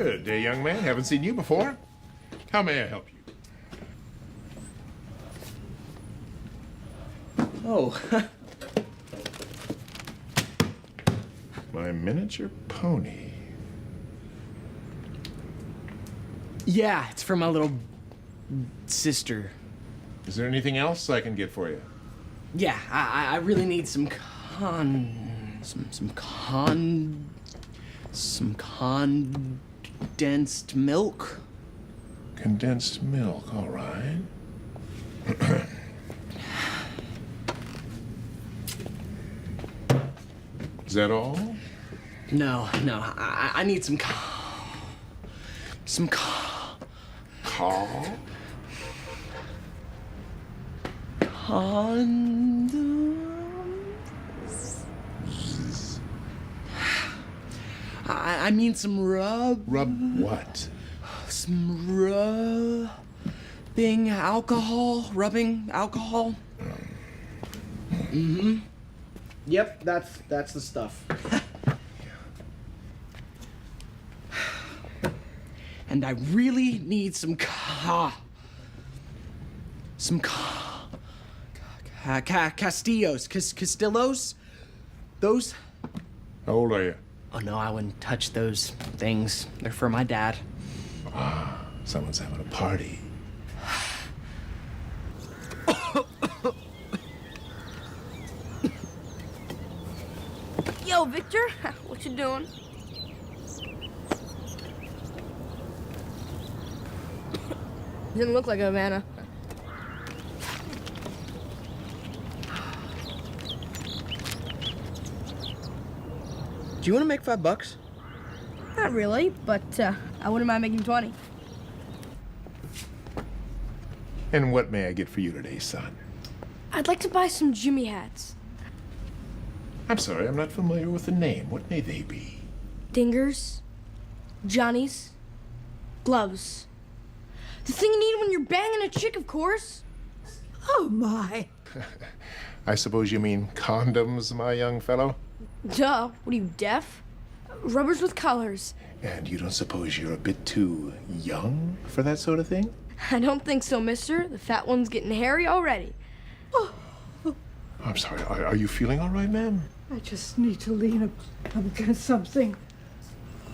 Good day, young man. Haven't seen you before. How may I help you? Oh. My miniature pony. Yeah, it's for my little sister. Is there anything else I can get for you? Yeah, I really need some condensed milk. Condensed milk, all right. Is that all? No, I need some Call? condoms. I mean some rub. Rub what? Some rubbing alcohol. Rubbing alcohol. Mm-hmm. Yep, that's the stuff. And I really need some Castillos? Those? How old are you? Oh no, I wouldn't touch those things. They're for my dad. Ah, someone's having a party. Yo, Victor, what you doing? Didn't look like a Havana. Do you want to make $5? Not really, but I wouldn't mind making 20. And what may I get for you today, son? I'd like to buy some Jimmy hats. I'm sorry, I'm not familiar with the name. What may they be? Dingers, Johnnies, gloves. The thing you need when you're banging a chick, of course. Oh, my. I suppose you mean condoms, my young fellow? Duh, what are you, deaf? Rubbers with colors. And you don't suppose you're a bit too young for that sort of thing? I don't think so, mister. The fat one's getting hairy already. I'm sorry, are you feeling all right, ma'am? I just need to lean up against something.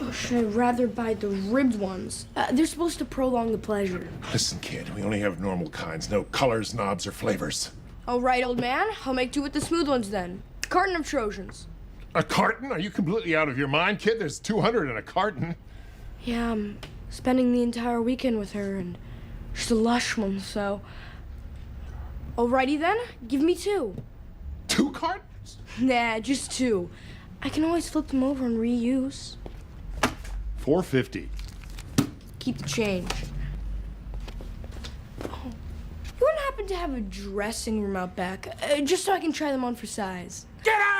Or should I rather buy the ribbed ones? They're supposed to prolong the pleasure. Listen, kid, we only have normal kinds, no colors, knobs, or flavors. All right, old man. I'll make do with the smooth ones then. Carton of Trojans. A carton? Are you completely out of your mind, kid? There's 200 in a carton. Yeah, I'm spending the entire weekend with her, and she's a lush one, so... Alrighty then, give me 2. 2 cartons? Nah, just 2. I can always flip them over and reuse. $4.50. Keep the change. Oh, you wouldn't happen to have a dressing room out back, just so I can try them on for size? Get out